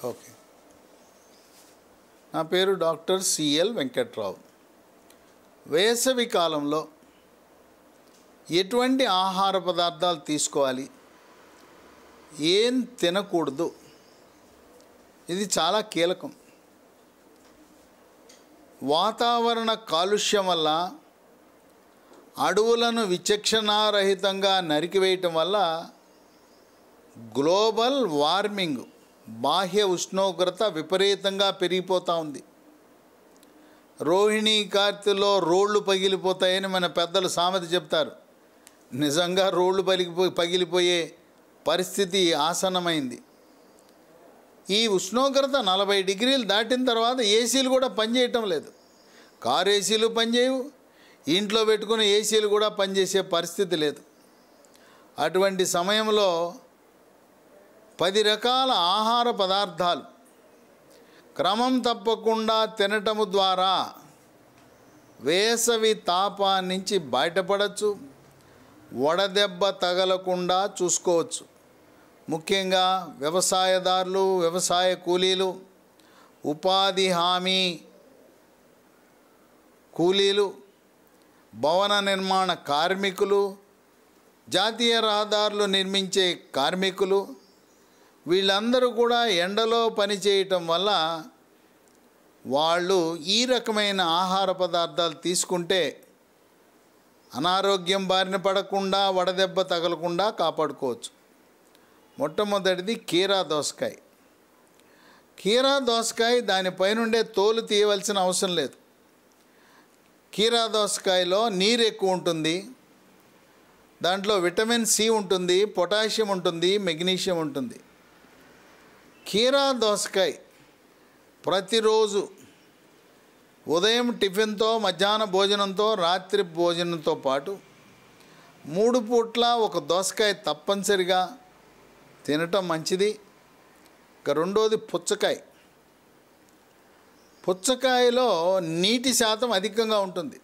Okay. నా పేరు doctor CL Venkatrao. వేసవి కాలంలో ఎటువంటి ఆహార పదార్థాలు తీసుకోవాలి, ఏం తినకూడదు, ఇది చాలా కీలకం. వాతావరణ కాలుష్యం వల్ల, అడవులను విచక్షణారహితంగా నరికివేయటం వల్ల గ్లోబల్ వార్మింగ్, బాహ్య ఉష్ణోగ్రత విపరీతంగా పెరిగిపోతూ ఉంది. రోహిణీ కార్తెలో రోళ్ళు పగిలిపోతాయని మన పెద్దలు సామెత చెప్తారు. నిజంగా రోళ్ళు పగిలిపోయే పరిస్థితి ఆసన్నమైంది. ఈ ఉష్ణోగ్రత 40 డిగ్రీలు దాటిన తర్వాత ఏసీలు కూడా పనిచేయటం లేదు. కారు ఏసీలు పనిచేయవు, ఇంట్లో పెట్టుకునే ఏసీలు కూడా పనిచేసే పరిస్థితి లేదు. అటువంటి సమయంలో 10 రకాల ఆహార పదార్థాలు క్రమం తప్పకుండా తినటము ద్వారా వేసవి తాపాన్నించి బయటపడవచ్చు, వడదెబ్బ తగలకుండా చూసుకోవచ్చు. ముఖ్యంగా వ్యవసాయదారులు, వ్యవసాయ కూలీలు, ఉపాధి హామీ కూలీలు, భవన నిర్మాణ కార్మికులు, జాతీయ రహదారులు నిర్మించే కార్మికులు, వీళ్ళందరూ కూడా ఎండలో పనిచేయటం వల్ల వాళ్ళు ఈ రకమైన ఆహార పదార్థాలు తీసుకుంటే అనారోగ్యం బారిన పడకుండా, వడదెబ్బ తగలకుండా కాపాడుకోవచ్చు. మొట్టమొదటిది కీరా దోసకాయ. కీరా దోసకాయ దానిపైనుండే తోలు తీయవలసిన అవసరం లేదు. కీరా దోసకాయలో నీరు ఎక్కువ ఉంటుంది, దాంట్లో విటమిన్ సి ఉంటుంది, పొటాషియం ఉంటుంది, మెగ్నీషియం ఉంటుంది. కీరా దోసకాయ ప్రతిరోజు ఉదయం టిఫిన్తో, మధ్యాహ్న భోజనంతో, రాత్రి భోజనంతో పాటు 3 పూట్ల ఒక దోసకాయ తప్పనిసరిగా తినటం మంచిది. ఇక రెండోది పుచ్చకాయ. పుచ్చకాయలో నీటి శాతం అధికంగా ఉంటుంది.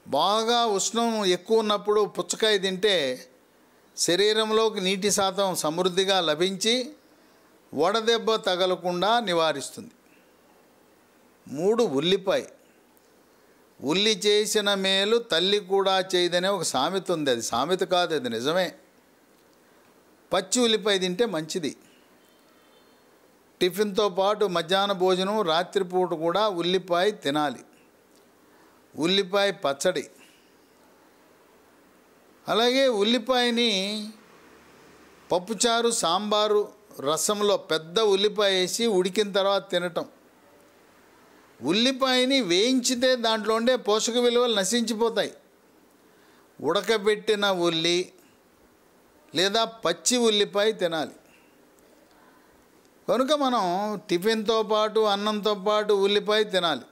బాగా ఉష్ణం ఎక్కువ ఉన్నప్పుడు పుచ్చకాయ తింటే శరీరంలోకి నీటి శాతం సమృద్ధిగా లభించి వడదెబ్బ తగలకుండా నివారిస్తుంది. 3 ఉల్లిపాయ. ఉల్లి చేసిన మేలు తల్లి కూడా చేయదనే ఒక సామెత ఉంది. అది సామెత కాదు, అది నిజమే. పచ్చి ఉల్లిపాయ తింటే మంచిది. టిఫిన్తో పాటు మధ్యాహ్న భోజనం, రాత్రిపూట కూడా ఉల్లిపాయ తినాలి. ఉల్లిపాయ పచ్చడి. అలాగే ఉల్లిపాయని పప్పుచారు, సాంబారు, రసంలో పెద్ద ఉల్లిపాయ వేసి ఉడికిన తర్వాత తినటం. ఉల్లిపాయని వేయించితే దాంట్లో ఉండే పోషక విలువలు నశించిపోతాయి. ఉడకబెట్టిన ఉల్లి లేదా పచ్చి ఉల్లిపాయ తినాలి. కనుక మనం టిఫిన్తో పాటు, అన్నంతో పాటు ఉల్లిపాయ తినాలి.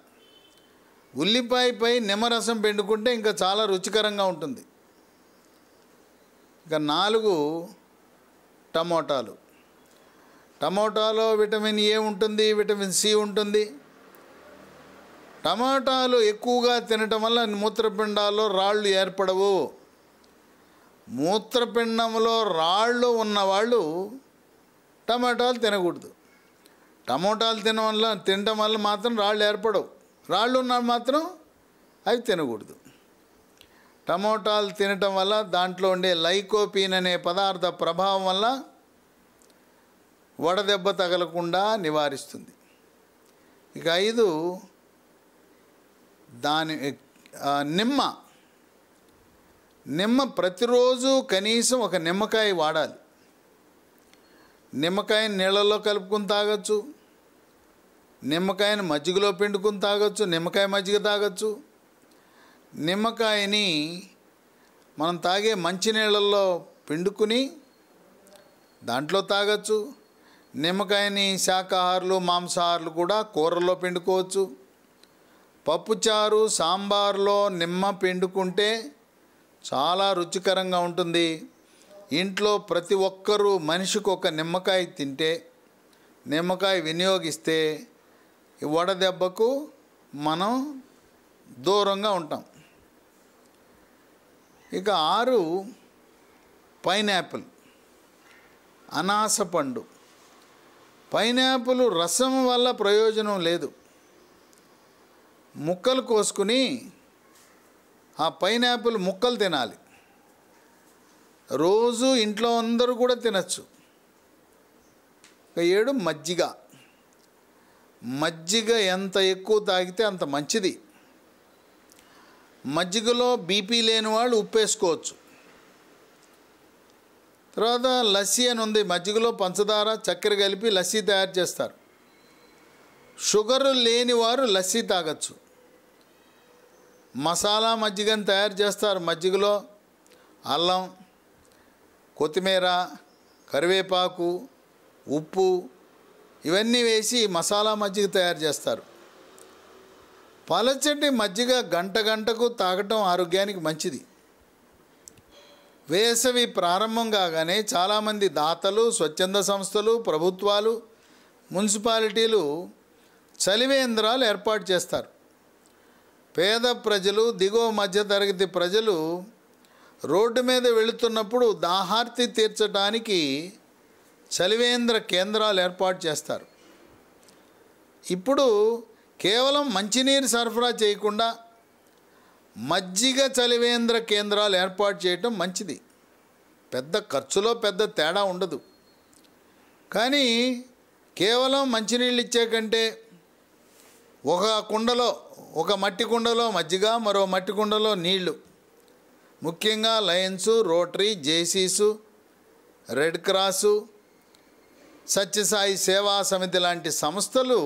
ఉల్లిపాయపై నిమ్మరసం పిండుకుంటే ఇంకా చాలా రుచికరంగా ఉంటుంది. ఇక 4 టమోటాలు. టమోటాలో విటమిన్ ఏ ఉంటుంది, విటమిన్ సి ఉంటుంది. టమాటాలు ఎక్కువగా తినటం వల్ల మూత్రపిండాల్లో రాళ్ళు ఏర్పడవు. మూత్రపిండంలో రాళ్ళు ఉన్నవాళ్ళు టమాటాలు తినకూడదు. టమోటాలు తినటం వల్ల మాత్రం రాళ్ళు ఏర్పడవు. రాళ్ళు ఉన్న మాత్రం అవి తినకూడదు. టమోటాలు తినటం వల్ల దాంట్లో ఉండే లైకోపీన్ అనే పదార్థ ప్రభావం వల్ల వడదెబ్బ తగలకుండా నివారిస్తుంది. ఇక 5 నిమ్మ. ప్రతిరోజు కనీసం ఒక నిమ్మకాయ వాడాలి. నిమ్మకాయని నీళ్ళల్లో కలుపుకొని తాగొచ్చు, నిమ్మకాయని మజ్జిగలో పిండుకొని తాగొచ్చు, నిమ్మకాయ మజ్జిగ తాగొచ్చు. నిమ్మకాయని మనం తాగే మంచినీళ్ళల్లో పిండుకుని దాంట్లో తాగొచ్చు. నిమ్మకాయని శాకాహారులు, మాంసాహారులు కూడా కూరల్లో పిండుకోవచ్చు. పప్పుచారు, సాంబార్లో నిమ్మ పిండుకుంటే చాలా రుచికరంగా ఉంటుంది. ఇంట్లో ప్రతి ఒక్కరూ మనిషికి ఒక నిమ్మకాయ తింటే, నిమ్మకాయ వినియోగిస్తే ఈ వడదెబ్బకు మనం దూరంగా ఉంటాం. ఇక 6 పైనాపిల్, అనాస పండు. పైనాపిల్ రసం వల్ల ప్రయోజనం లేదు. ముక్కలు కోసుకుని ఆ పైనాపిల్ ముక్కలు తినాలి. రోజు ఇంట్లో అందరూ కూడా తినచ్చు. 7 మజ్జిగ. మజ్జిగ ఎంత ఎక్కువ తాగితే అంత మంచిది. మజ్జిగలో బీపీ లేని వాళ్ళు ఉప్పేసుకోవచ్చు. తర్వాత లస్సీ అని ఉంది. మజ్జిగలో పంచదార చక్కెర కలిపి లస్సీ తయారు చేస్తారు. షుగరు లేని వారు లస్సీ తాగొచ్చు. మసాలా మజ్జిగని తయారు చేస్తారు. మజ్జిగలో అల్లం, కొత్తిమీర, కరివేపాకు, ఉప్పు ఇవన్నీ వేసి మసాలా మజ్జిగ తయారు చేస్తారు. పలచటి మజ్జిగ గంటకు తాగటం ఆరోగ్యానికి మంచిది. వేసవి ప్రారంభం కాగానే చాలామంది దాతలు, స్వచ్ఛంద సంస్థలు, ప్రభుత్వాలు, మున్సిపాలిటీలు చలివేంద్రాలు ఏర్పాటు చేస్తారు. పేద ప్రజలు, దిగువ మధ్యతరగతి ప్రజలు రోడ్డు మీద వెళుతున్నప్పుడు దాహార్తి తీర్చడానికి చలివేంద్ర కేంద్రాలు ఏర్పాటు చేస్తారు. ఇప్పుడు కేవలం మంచినీరు సరఫరా చేయకుండా మజ్జిగ చలివేంద్ర కేంద్రాలు ఏర్పాటు చేయటం మంచిది. పెద్ద ఖర్చులో పెద్ద తేడా ఉండదు. కానీ కేవలం మంచినీళ్ళు ఇచ్చే కంటే ఒక మట్టి కుండలో మజ్జిగ, మరో మట్టి కుండలో నీళ్లు, ముఖ్యంగా లయన్స్, రోటరీ, జేసీసు, రెడ్ క్రాసు, సత్యసాయి సేవా సమితి లాంటి సంస్థలు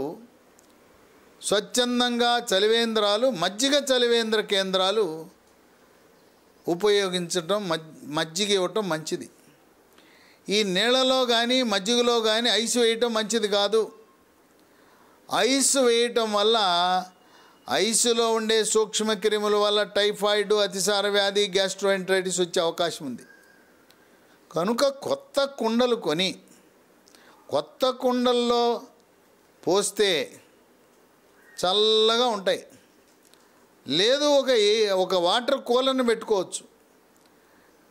స్వచ్ఛందంగా చలివేంద్రాలు, మజ్జిగ చలివేంద్ర కేంద్రాలు ఉపయోగించటం, మజ్జిగ ఇవ్వటం మంచిది. ఈ నీళ్ళలో కానీ మజ్జిగలో కానీ ఐస్ వేయటం మంచిది కాదు. ఐస్ వేయటం వల్ల ఐసులో ఉండే సూక్ష్మక్రిముల వల్ల టైఫాయిడ్, అతిసార వ్యాధి, గ్యాస్ట్రోఎంటరైటిస్ వచ్చే అవకాశం ఉంది. కనుక కొత్త కుండలు కొని కొత్త కుండల్లో పోస్తే చల్లగా ఉంటాయి. లేదు ఒక వాటర్ కూలర్ని పెట్టుకోవచ్చు.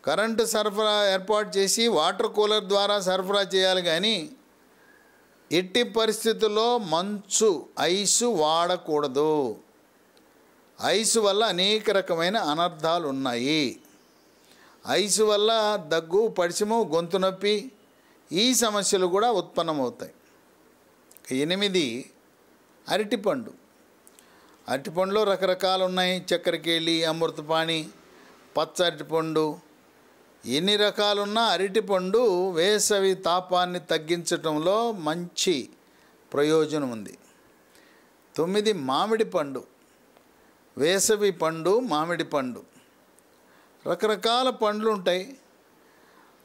కరెంటు సరఫరా ఏర్పాటు చేసి వాటర్ కూలర్ ద్వారా సరఫరా చేయాలి. కానీ ఎట్టి పరిస్థితుల్లో మంచు ఐసు వాడకూడదు. ఐసు వల్ల అనేక రకమైన అనర్థాలు ఉన్నాయి. ఐసు వల్ల దగ్గు, పడిశము, గొంతు నొప్పి ఈ సమస్యలు కూడా ఉత్పన్నమవుతాయి. 8 అరటిపండు. అరటిపండులో రకరకాలు ఉన్నాయి. చక్కెరకేళి, అమృతపాణి, పచ్చ అరటిపండు, ఎన్ని రకాలున్నా అరటిపండు వేసవి తాపాన్ని తగ్గించటంలో మంచి ప్రయోజనం ఉంది. 9 మామిడి పండు. వేసవి పండు మామిడి పండు. రకరకాల పండ్లు ఉంటాయి.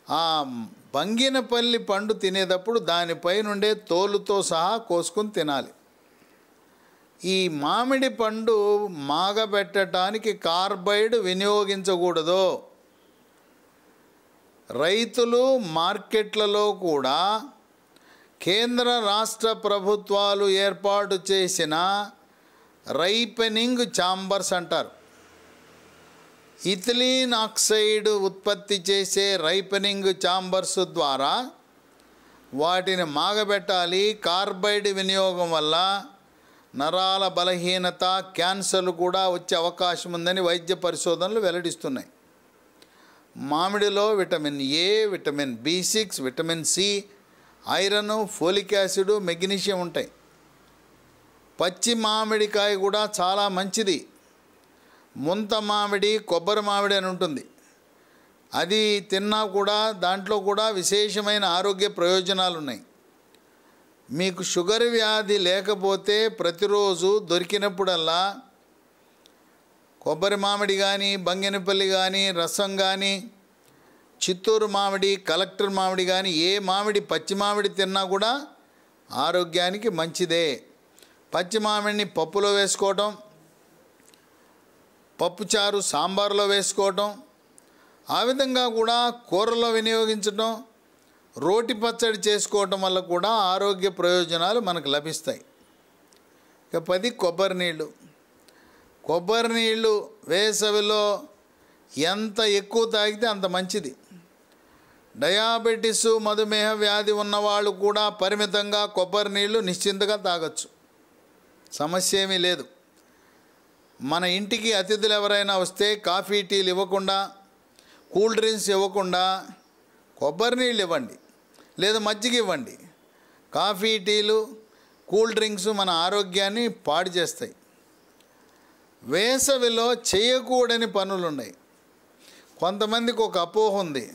ఆ బంగినపల్లి పండు తినేటప్పుడు దానిపై నుండే తోలుతో సహా కోసుకుని తినాలి. ఈ మామిడి పండు మాగబెట్టడానికి కార్బైడ్ వినియోగించకూడదు. రైతులు మార్కెట్లలో కూడా కేంద్ర రాష్ట్ర ప్రభుత్వాలు ఏర్పాటు చేసిన రైపెనింగ్ ఛాంబర్స్ అంటారు. ఇథిలీన్ ఆక్సైడ్ ఉత్పత్తి చేసే రైపెనింగ్ ఛాంబర్స్ ద్వారా వాటిని మాగబెట్టాలి. కార్బైడ్ వినియోగం వల్ల నరాల బలహీనత, క్యాన్సర్లు కూడా వచ్చే అవకాశం ఉందని వైద్య పరిశోధనలు వెల్లడిస్తున్నాయి. మామిడిలో vitamin A, vitamin B6, vitamin C, iron, folic acid, magnesium ఉంటాయి. పచ్చి మామిడికాయ కూడా చాలా మంచిది. ముంత మామిడి, కొబ్బరి మామిడి అని ఉంటుంది. అది తిన్నా కూడా దాంట్లో కూడా విశేషమైన ఆరోగ్య ప్రయోజనాలు ఉన్నాయి. మీకు షుగర్ వ్యాధి లేకపోతే ప్రతిరోజు దొరికినప్పుడల్లా కొబ్బరి మామిడి కానీ, బంగినపల్లి కానీ, రసం కానీ, చిత్తూరు మామిడి, కలెక్టర్ మామిడి కానీ, ఏ మామిడి పచ్చి మామిడి తిన్నా కూడా ఆరోగ్యానికి మంచిదే. పచ్చి మామిడిని పప్పులో వేసుకోవటం, పప్పుచారు, సాంబార్లో వేసుకోవటం, ఆ విధంగా కూడా కూరలో వినియోగించటం, రోటి పచ్చడి చేసుకోవటం వల్ల కూడా ఆరోగ్య ప్రయోజనాలు మనకు లభిస్తాయి. ఇక 10 కొబ్బరి నీళ్ళు. కొబ్బరి నీళ్ళు వేసవిలో ఎంత ఎక్కువ తాగితే అంత మంచిది. డయాబెటిస్, మధుమేహ వ్యాధి ఉన్నవాళ్ళు కూడా పరిమితంగా కొబ్బరి నీళ్ళు నిశ్చింతగా తాగొచ్చు, సమస్య ఏమీ లేదు. మన ఇంటికి అతిథులు ఎవరైనా వస్తే కాఫీ టీలు ఇవ్వకుండా, కూల్ డ్రింక్స్ ఇవ్వకుండా కొబ్బరి నీళ్ళు ఇవ్వండి, లేదా మజ్జిగ ఇవ్వండి. కాఫీ టీలు, కూల్ డ్రింక్స్ మన ఆరోగ్యాన్ని పాడు చేస్తాయి. వేసవిలో చేయకూడని పనులు ఉన్నాయి. కొంతమందికి ఒక అపోహ ఉంది,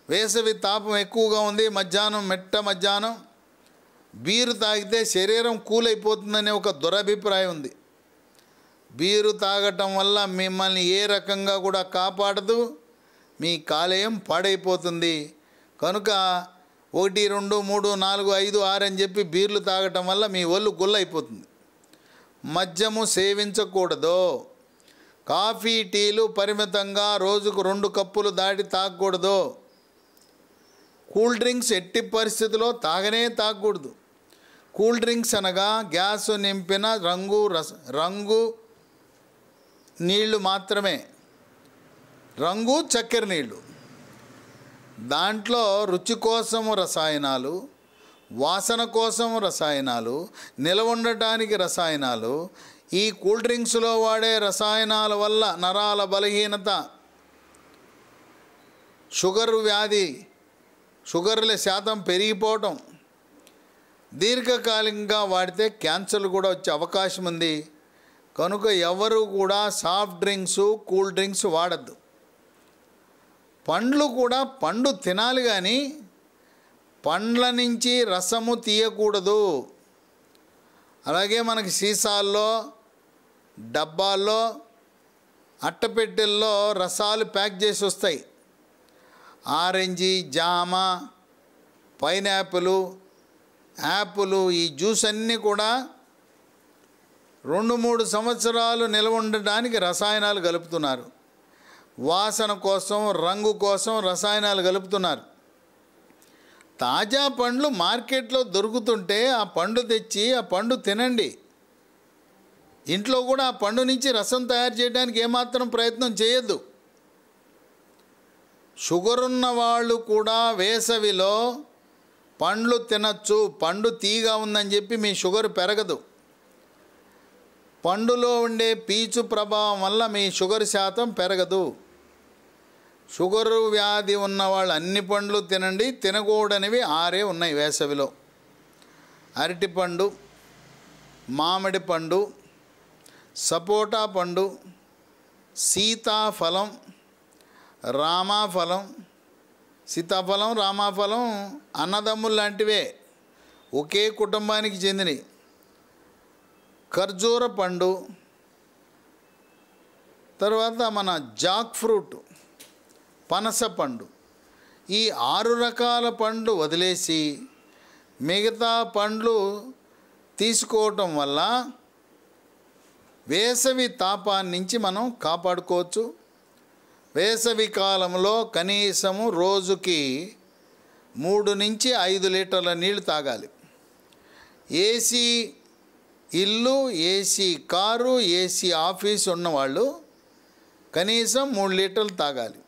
వేసవి తాపం ఎక్కువగా ఉంది, మధ్యాహ్నం బీరు తాగితే శరీరం కూల్ అయిపోతుందనే ఒక దురభిప్రాయం ఉంది. బీరు తాగటం వల్ల మిమ్మల్ని ఏ రకంగా కూడా కాపాడదు, మీ కాలేయం పాడైపోతుంది. కనుక 1, 2, 3, 4, 5, 6 అని చెప్పి బీర్లు తాగటం వల్ల మీ ఒళ్ళు గుల్లైపోతుంది. మద్యము సేవించకూడదు. కాఫీ టీలు పరిమితంగా రోజుకు 2 కప్పులు దాటి తాగకూడదు. కూల్ డ్రింక్స్ ఎట్టి పరిస్థితుల్లో తాగకూడదు. కూల్ డ్రింక్స్ అనగా గ్యాసు నింపిన రంగు నీళ్లు మాత్రమే, రంగు చక్కెర నీళ్ళు. దాంట్లో రుచి కోసము రసాయనాలు, వాసన కోసం రసాయనాలు, నిలవ ఉండటానికి రసాయనాలు. ఈ కూల్ డ్రింక్స్లో వాడే రసాయనాల వల్ల నరాల బలహీనత, షుగర్ల శాతం పెరిగిపోవటం, దీర్ఘకాలికంగా వాడితే క్యాన్సర్లు కూడా వచ్చే అవకాశం ఉంది. కనుక ఎవరు కూడా సాఫ్ట్ డ్రింక్స్, కూల్ డ్రింక్స్ వాడద్దు. పండ్లు కూడా పండు తినాలి, కానీ పండ్ల నుంచి రసము తీయకూడదు. అలాగే మనకి సీసాల్లో, డబ్బాల్లో, అట్టపెట్టెల్లో రసాలు ప్యాక్ చేసి వస్తాయి. ఆరెంజీ, జామ, పైనాపిల్, యాపిల్, ఈ జ్యూస్ అన్నీ కూడా 2-3 సంవత్సరాలు నిల్వ ఉండడానికి రసాయనాలు కలుపుతున్నారు. వాసన కోసం, రంగు కోసం రసాయనాలు కలుపుతున్నారు. తాజా పండ్లు మార్కెట్లో దొరుకుతుంటే ఆ పండు తెచ్చి ఆ పండు తినండి. ఇంట్లో కూడా ఆ పండు నుంచి రసం తయారు చేయడానికి ఏమాత్రం ప్రయత్నం చేయొద్దు. షుగర్ ఉన్న వాళ్ళు కూడా వేసవిలో పండ్లు తినచ్చు. పండు తీగా ఉందని చెప్పి మీ షుగర్ పెరగదు. పండులో ఉండే పీచు ప్రభావం వల్ల మీ షుగర్ శాతం పెరగదు. షుగరు వ్యాధి ఉన్నవాళ్ళు అన్ని పండ్లు తినండి. తినకూడనివి 6 ఉన్నాయి వేసవిలో: అరటిపండు, మామిడి పండు, సపోటా పండు, సీతాఫలం, రామాఫలం. సీతాఫలం, రామాఫలం అన్నదమ్ములు లాంటివే, ఒకే కుటుంబానికి చెందినవి. ఖర్జూర పండు, తర్వాత మన జాక్ ఫ్రూట్, పనస పండు. ఈ 6 రకాల పండ్లు వదిలేసి మిగతా పండ్లు తీసుకోవటం వల్ల వేసవి తాపాన్ని నుంచి మనం కాపాడుకోవచ్చు. వేసవి కాలంలో కనీసము రోజుకి 3 నుంచి 5 లీటర్ల నీళ్లు తాగాలి. ఏసీ ఇల్లు, ఏసీ కారు, ఏసీ ఆఫీస్ ఉన్నవాళ్ళు కనీసం 3 లీటర్లు తాగాలి.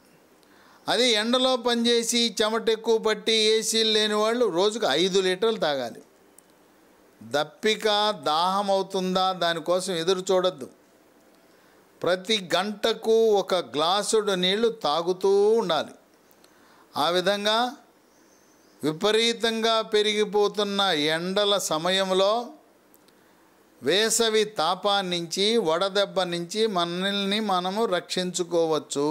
అది ఎండలో పనిచేసి చెమట ఎక్కువ పట్టి ఏసీలు లేని వాళ్ళు రోజుకు 5 లీటర్లు తాగాలి. దప్పిక, దాహం అవుతుందా దానికోసం ఎదురు చూడొద్దు. ప్రతి గంటకు 1 గ్లాసుడు నీళ్లు తాగుతూ ఉండాలి. ఆ విధంగా విపరీతంగా పెరిగిపోతున్న ఎండల సమయంలో వేసవి తాపాన్నించి, వడదెబ్బ నుంచి మనల్ని మనము రక్షించుకోవచ్చు.